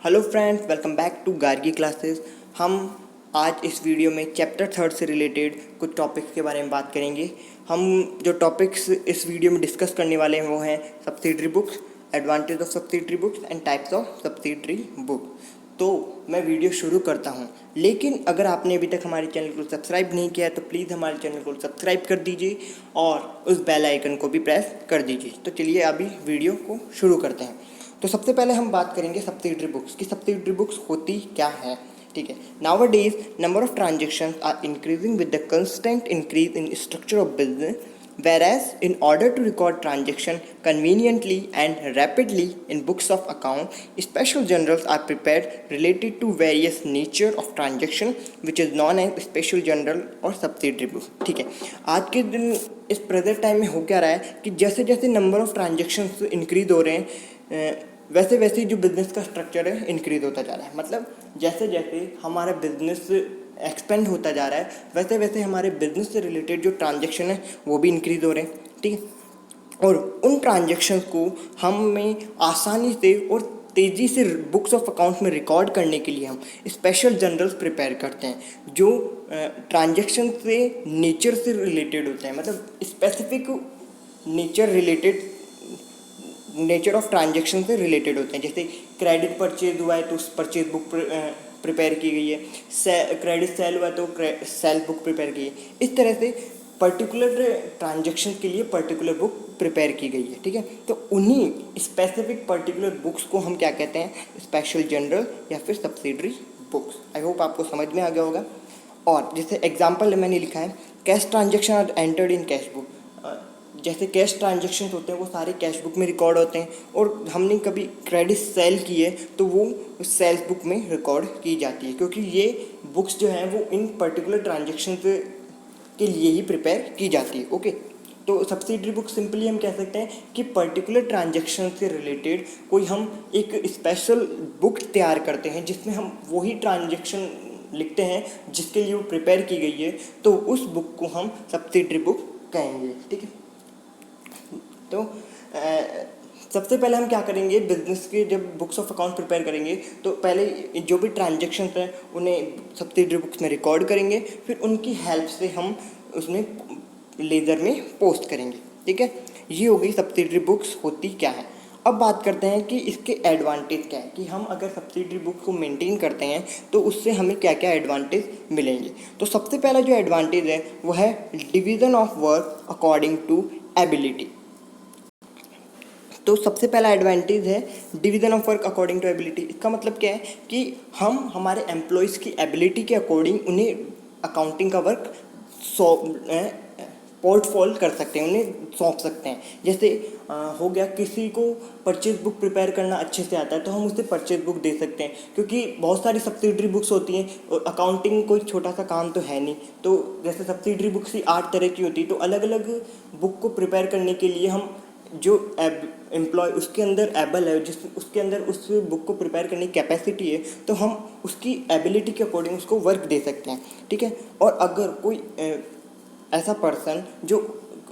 Hello friends, welcome back to Gargi classes. हम आज इस वीडियो में चैप्टर 3 से रिलेटेड कुछ टॉपिक्स के बारे में बात करेंगे। हम जो टॉपिक्स इस वीडियो में डिस्कस करने वाले हैं वो हैं subsidiary books, advantage of subsidiary books and types of subsidiary book. तो मैं वीडियो शुरू करता हूं, लेकिन अगर आपने अभी तक हमारे चैनल को सब्सक्राइब नहीं किया है तो प्लीज़ हमारे चैनल को सब्सक्राइब कर दीजिए और उस बेल आइकन को भी प्रेस कर दीजिए। तो चलिए अभी वीडियो को शुरू करते हैं। तो सबसे पहले हम बात करेंगे सब्सिडरी बुक्स की। सब्सिडरी बुक्स होती क्या है, ठीक है। Nowadays number of transactions are increasing with the constant increase in structure of business, whereas in order to record transaction conveniently and rapidly in books of account, special journals are prepared related to various nature of transaction which is known as special journal और subsidiary book। ठीक है, आज के दिन इस present time में हो क्या रहा है कि जैसे जैसे नंबर ऑफ ट्रांजेक्शन्स इंक्रीज हो रहे हैं वैसे वैसे जो बिज़नेस का स्ट्रक्चर है इंक्रीज होता जा रहा है। मतलब जैसे जैसे हमारा बिजनेस एक्सपेंड होता जा रहा है वैसे वैसे हमारे बिजनेस से रिलेटेड जो ट्रांजेक्शन है वो भी इंक्रीज हो रहे हैं, ठीक है। और उन ट्रांजेक्शन को हमें आसानी से और तेज़ी से बुक्स ऑफ अकाउंट्स में रिकॉर्ड करने के लिए हम स्पेशल जर्नल्स प्रिपेयर करते हैं जो ट्रांजेक्शन से नेचर से रिलेटेड होते हैं। मतलब स्पेसिफिक नेचर ऑफ ट्रांजेक्शन से रिलेटेड होते हैं। जैसे क्रेडिट परचेज हुआ है तो उस परचेज बुक प्रिपेयर की गई है, क्रेडिट सेल हुआ तो सेल बुक प्रिपेयर की है। इस तरह से पर्टिकुलर ट्रांजेक्शन के लिए पर्टिकुलर बुक प्रिपेयर की गई है, ठीक है। तो उन्हीं स्पेसिफिक पर्टिकुलर बुक्स को हम क्या कहते हैं, स्पेशल जनरल या फिर सब्सिडरी बुक्स। आई होप आपको समझ में आ गया होगा। और जैसे एग्जाम्पल मैंने लिखा है, cash transaction are entered in cash book. जैसे कैश ट्रांजेक्शन होते हैं वो सारे कैश बुक में रिकॉर्ड होते हैं, और हमने कभी क्रेडिट सेल की है तो वो सेल्स बुक में रिकॉर्ड की जाती है, क्योंकि ये बुक्स जो हैं वो इन पर्टिकुलर ट्रांजेक्शन के लिए ही प्रिपेयर की जाती है। ओके, तो सब्सिडरी बुक सिंपली हम कह सकते हैं कि पर्टिकुलर ट्रांजेक्शन से रिलेटेड कोई हम एक स्पेशल बुक तैयार करते हैं जिसमें हम वही ट्रांजेक्शन लिखते हैं जिसके लिए वो प्रिपेयर की गई है, तो उस बुक को हम सब्सिडरी बुक कहेंगे, ठीक है। तो सबसे पहले हम क्या करेंगे, बिजनेस के जब बुक्स ऑफ अकाउंट प्रिपेयर करेंगे तो पहले जो भी ट्रांजेक्शन्स हैं उन्हें सब्सिडरी बुक्स में रिकॉर्ड करेंगे, फिर उनकी हेल्प से हम उसमें लेज़र में पोस्ट करेंगे, ठीक है। ये हो गई सब्सिडरी बुक्स होती क्या है। अब बात करते हैं कि इसके एडवांटेज क्या है, कि हम अगर सब्सिडरी बुक को मेंटेन करते हैं तो उससे हमें क्या क्या एडवांटेज मिलेंगे। तो सबसे पहला जो एडवांटेज है वो है division of work according to ability. तो सबसे पहला एडवांटेज है division of work according to ability. इसका मतलब क्या है कि हम हमारे एम्प्लॉयज़ की एबिलिटी के अकॉर्डिंग उन्हें अकाउंटिंग का वर्क पोर्टफोल कर सकते हैं, उन्हें सौंप सकते हैं। जैसे हो गया, किसी को परचेज बुक प्रिपेयर करना अच्छे से आता है तो हम उसे परचेज बुक दे सकते हैं, क्योंकि बहुत सारी सब्सिडरी बुक्स होती हैं और अकाउंटिंग कोई छोटा सा काम तो है नहीं। तो जैसे सब्सिडरी बुक्स ही 8 तरह की होती है, तो अलग अलग बुक को प्रिपेयर करने के लिए हम जो एम्प्लॉय उसके अंदर एबल है, जिस उसके अंदर उस बुक को प्रिपेयर करने की कैपेसिटी है, तो हम उसकी एबिलिटी के अकॉर्डिंग उसको वर्क दे सकते हैं, ठीक है। और अगर कोई ऐसा पर्सन जो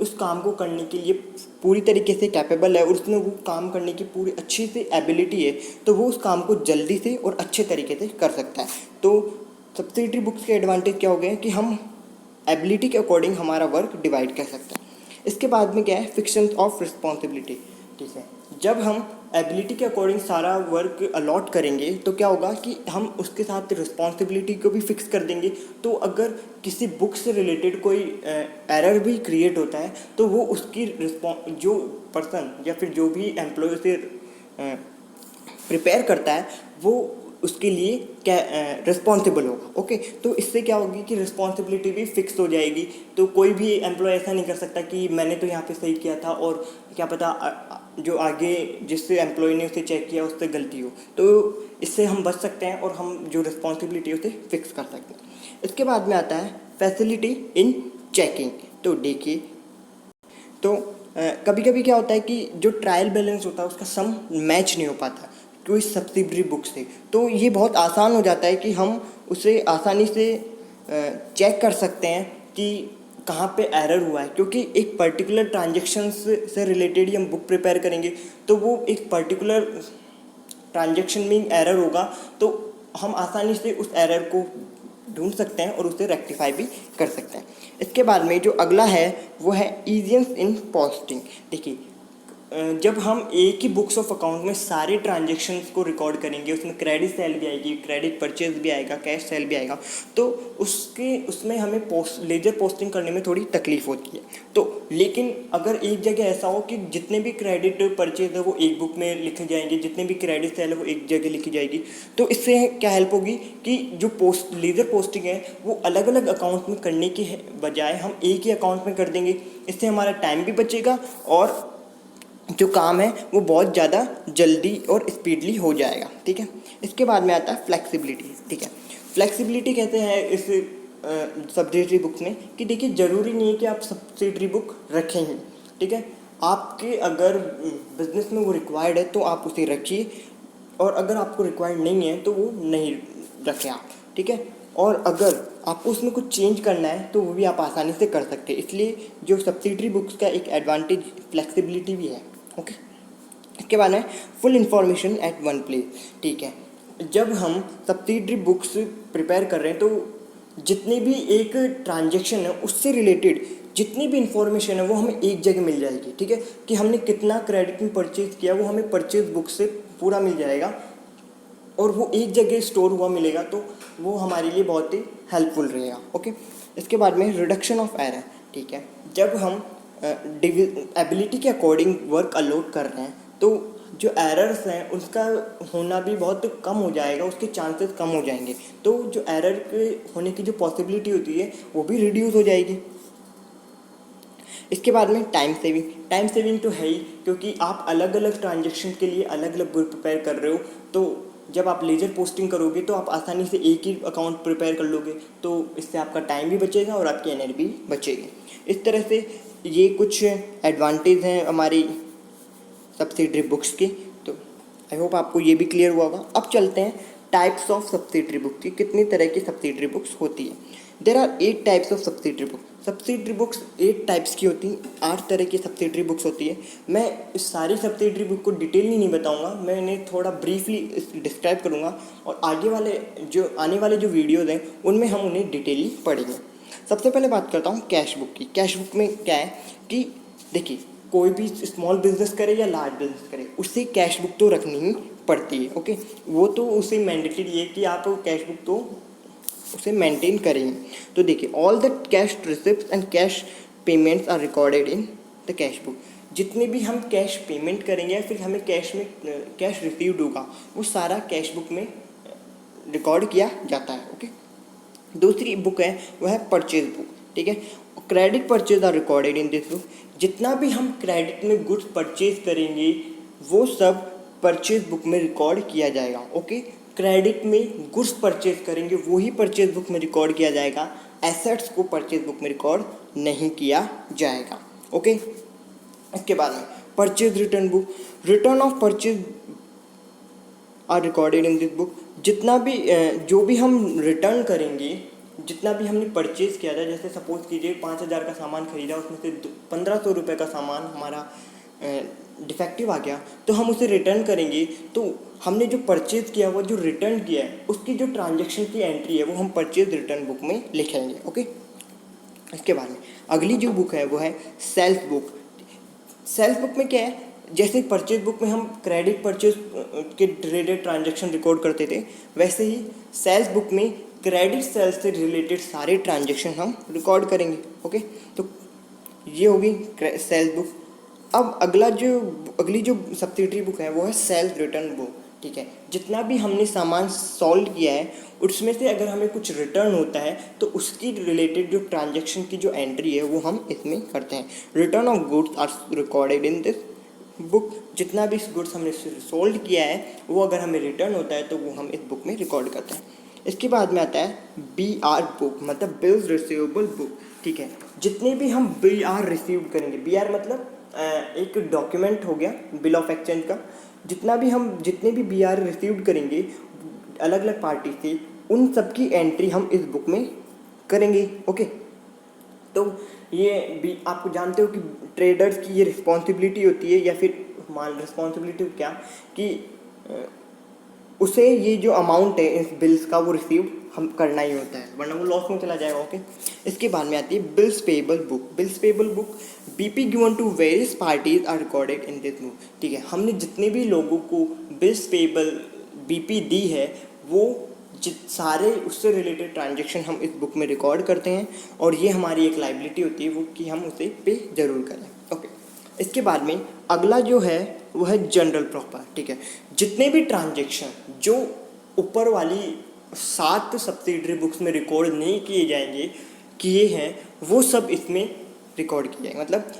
उस काम को करने के लिए पूरी तरीके से कैपेबल है और उसमें वो काम करने की पूरी अच्छी से एबिलिटी है, तो वो उस काम को जल्दी से और अच्छे तरीके से कर सकता है। तो सब्सिडरी बुक्स के एडवांटेज क्या हो गए कि हम एबिलिटी के अकॉर्डिंग हमारा वर्क डिवाइड कर सकते हैं। इसके बाद में क्या है, फिक्शन ऑफ रिस्पॉन्सिबिलिटी, ठीक है। जब हम एबिलिटी के अकॉर्डिंग सारा वर्क अलॉट करेंगे तो क्या होगा कि हम उसके साथ रिस्पॉन्सिबिलिटी को भी फिक्स कर देंगे। तो अगर किसी बुक से रिलेटेड कोई एरर भी क्रिएट होता है तो वो उसकी जो पर्सन या फिर जो भी एम्प्लॉय से प्रिपेयर करता है वो उसके लिए क्या रिस्पॉन्सिबल होगा। ओके, तो इससे क्या होगी कि रिस्पॉन्सिबिलिटी भी फिक्स हो जाएगी। तो कोई भी एम्प्लॉय ऐसा नहीं कर सकता कि मैंने तो यहाँ पे सही किया था और क्या पता जो आगे जिससे एम्प्लॉय ने उसे चेक किया उससे गलती हो। तो इससे हम बच सकते हैं और हम जो रिस्पॉन्सिबिलिटी है उसे फिक्स कर सकते हैं। इसके बाद में आता है फैसिलिटी इन चेकिंग। तो देखिए, तो कभी कभी क्या होता है कि जो ट्रायल बैलेंस होता है उसका सम मैच नहीं हो पाता कोई सब्सिडरी बुक से, तो ये बहुत आसान हो जाता है कि हम उसे आसानी से चेक कर सकते हैं कि कहाँ पे एरर हुआ है, क्योंकि एक पर्टिकुलर ट्रांजेक्शन से रिलेटेड ही हम बुक प्रिपेयर करेंगे तो वो एक पर्टिकुलर ट्रांजैक्शन में एरर होगा तो हम आसानी से उस एरर को ढूंढ सकते हैं और उसे रेक्टिफाई भी कर सकते हैं। इसके बाद में जो अगला है वो है ईजिएंस इन पोस्टिंग। देखिए जब हम एक ही बुक्स ऑफ अकाउंट में सारे ट्रांजेक्शन्स को रिकॉर्ड करेंगे, उसमें क्रेडिट सेल भी आएगी, क्रेडिट परचेज भी आएगा, कैश सेल भी आएगा, तो उसमें हमें लेजर पोस्टिंग करने में थोड़ी तकलीफ होती है। तो लेकिन अगर एक जगह ऐसा हो कि जितने भी क्रेडिट परचेज है वो एक बुक में लिखे जाएंगे, जितने भी क्रेडिट सेल है वो एक जगह लिखी जाएगी, तो इससे क्या हेल्प होगी कि जो लेजर पोस्टिंग है वो अलग अलग अकाउंट में करने के बजाय हम एक ही अकाउंट में कर देंगे। इससे हमारा टाइम भी बचेगा और जो काम है वो बहुत ज़्यादा जल्दी और स्पीडली हो जाएगा। ठीक है, इसके बाद में आता है फ्लेक्सिबिलिटी। ठीक है, फ्लेक्सिबिलिटी कहते हैं इस सब्सिडरी बुक्स में कि देखिए ज़रूरी नहीं है कि आप सब्सिडरी बुक रखें ही। ठीक है, आपके अगर बिजनेस में वो रिक्वायर्ड है तो आप उसे रखिए, और अगर आपको रिक्वायर्ड नहीं है तो वो नहीं रखें आप। ठीक है, और अगर आपको उसमें कुछ चेंज करना है तो वो भी आप आसानी से कर सकते हैं। इसलिए जो सब्सिडरी बुक्स का एक एडवांटेज फ्लेक्सिबिलिटी भी है। ओके, इसके बाद में full information at one place. ठीक है, जब हम सब्सिडरी बुक्स प्रिपेयर कर रहे हैं तो जितनी भी एक ट्रांजेक्शन है उससे रिलेटेड जितनी भी इंफॉर्मेशन है वो हमें एक जगह मिल जाएगी। ठीक है, कि हमने कितना क्रेडिट में परचेज किया वो हमें परचेज बुक से पूरा मिल जाएगा और वो एक जगह स्टोर हुआ मिलेगा, तो वो हमारे लिए बहुत ही हेल्पफुल रहेगा। ओके, इसके बाद में रिडक्शन ऑफ एरर। ठीक है, जब हम एबिलिटी के अकॉर्डिंग वर्क अलॉट कर रहे हैं तो जो एरर्स हैं उसका होना भी बहुत कम हो जाएगा, उसके चांसेस कम हो जाएंगे, तो जो एरर के होने की जो पॉसिबिलिटी होती है वो भी रिड्यूस हो जाएगी। इसके बाद में टाइम सेविंग तो है ही, क्योंकि आप अलग अलग ट्रांजेक्शन के लिए अलग अलग बुक प्रिपेयर कर रहे हो, तो जब आप लेजर पोस्टिंग करोगे तो आप आसानी से एक ही अकाउंट प्रिपेयर कर लोगे, तो इससे आपका टाइम भी बचेगा और आपकी एनर्जी भी बचेगी। इस तरह से ये कुछ एडवांटेज हैं हमारी सब्सिडरी बुक्स के। तो आई होप आपको ये भी क्लियर हुआ होगा। अब चलते हैं टाइप्स ऑफ सब्सिडरी बुक की, कितनी तरह की सब्सिडरी बुक्स होती है। There are 8 types of subsidiary book. Subsidiary books 8 types की होती हैं, 8 तरह की सब्सिडरी बुक्स होती है। मैं इस सारी सब्सिडरी बुक को डिटेलली नहीं बताऊंगा, मैं इन्हें थोड़ा ब्रीफली डिस्क्राइब करूंगा और आने वाले जो वीडियोज़ हैं उनमें हम उन्हें डिटेलली पढ़ेंगे। सबसे पहले बात करता हूँ कैश बुक की। कैश बुक में क्या है कि देखिए कोई भी स्मॉल बिजनेस करे या लार्ज बिजनेस करे उसे कैश बुक तो रखनी ही पड़ती है। ओके, वो तो उसे मैंडेटरी है कि आप कैश बुक तो उसे मेंटेन करेंगे। तो देखिए all the cash receipts and cash payments are recorded in the cash book. जितने भी हम कैश पेमेंट करेंगे या फिर हमें कैश रिसीव्ड होगा वो सारा कैश बुक में रिकॉर्ड किया जाता है। ओके, दूसरी बुक है वो है परचेज बुक। ठीक है, credit purchase are recorded in this book. जितना भी हम क्रेडिट में गुड्स परचेज करेंगे वो सब परचेज बुक में रिकॉर्ड किया जाएगा। ओके, क्रेडिट में गुड्स परचेज करेंगे वही परचेज बुक में रिकॉर्ड किया जाएगा, एसेट्स को परचेज बुक में रिकॉर्ड नहीं किया जाएगा। ओके, इसके बाद में purchase return book. Return of purchase are recorded in this book. जितना भी जो भी हम रिटर्न करेंगे, जितना भी हमने परचेज़ किया था, जैसे सपोज कीजिए 5,000 का सामान खरीदा, उसमें से 1,500 रुपये का सामान हमारा डिफेक्टिव आ गया तो हम उसे रिटर्न करेंगे, तो हमने जो परचेज़ किया वो जो रिटर्न किया है उसकी जो ट्रांजैक्शन की एंट्री है वो हम परचेज रिटर्न बुक में लिखेंगे। ओके, इसके बाद में अगली जो बुक है वो है सेल्स बुक। सेल्स बुक में क्या है, जैसे परचेज बुक में हम क्रेडिट परचेज के रिलेटेड ट्रांजैक्शन रिकॉर्ड करते थे, वैसे ही सेल्स बुक में क्रेडिट सेल्स से रिलेटेड सारे ट्रांजैक्शन हम रिकॉर्ड करेंगे। ओके, तो ये होगी सेल्स बुक। अब अगली जो सब्सिडरी बुक है वो है सेल्स रिटर्न बुक। ठीक है, जितना भी हमने सामान सॉल्व किया है उसमें से अगर हमें कुछ रिटर्न होता है तो उसकी रिलेटेड जो ट्रांजैक्शन की जो एंट्री है वो हम इसमें करते हैं। Return of goods are recorded in this book. जितना भी गुड्स हमने सोल्ड किया है वो अगर हमें रिटर्न होता है तो वो हम इस बुक में रिकॉर्ड करते हैं। इसके बाद में आता है BR बुक, मतलब बिल्स रिसीवेबल बुक। ठीक है, जितने भी हम BR रिसीव करेंगे, BR मतलब एक डॉक्यूमेंट हो गया बिल ऑफ एक्सचेंज का, जितने भी BR रिसीव करेंगे अलग अलग पार्टी से, उन सब की एंट्री हम इस बुक में करेंगे। ओके, तो ये भी आपको जानते हो कि ट्रेडर्स की ये रिस्पॉन्सिबिलिटी होती है, या फिर मान रिस्पॉन्सिबिलिटी क्या कि उसे ये जो अमाउंट है इस बिल्स का वो रिसीव हम करना ही होता है, वरना वो लॉस में चला जाएगा। ओके, इसके बाद में आती है bills payable book. Bills payable book BP given to various parties are recorded in this book. ठीक है, हमने जितने भी लोगों को बिल्स पेबल बीपी दी है वो सारे उससे रिलेटेड ट्रांजेक्शन हम इस बुक में रिकॉर्ड करते हैं, और ये हमारी एक लाइबिलिटी होती है वो कि हम उसे पे ज़रूर करें। ओके, इसके बाद में अगला जो है वो है जनरल प्रॉपर। ठीक है, जितने भी ट्रांजेक्शन जो ऊपर वाली 7 सब्सिडरी बुक्स में रिकॉर्ड नहीं किए हैं वो सब इसमें रिकॉर्ड किए जाएंगे। मतलब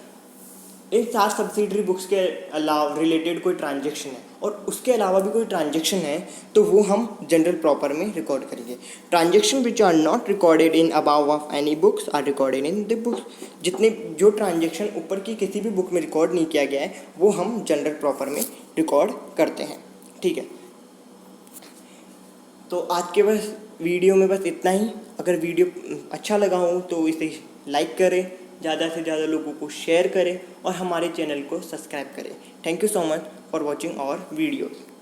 इन 4 सब्सिडरी बुक्स के अलावा रिलेटेड कोई ट्रांजेक्शन है और उसके अलावा भी कोई ट्रांजेक्शन है तो वो हम जनरल प्रॉपर में रिकॉर्ड करेंगे। Transaction which are not recorded in above of any books are recorded in the books. जितने जो ट्रांजेक्शन ऊपर की किसी भी बुक में रिकॉर्ड नहीं किया गया है वो हम जनरल प्रॉपर में रिकॉर्ड करते हैं। ठीक है, तो आज के बस वीडियो में बस इतना ही। अगर वीडियो अच्छा लगा हो तो इसे लाइक करें, ज़्यादा से ज़्यादा लोगों को शेयर करें और हमारे चैनल को सब्सक्राइब करें। Thank you so much for watching our videos.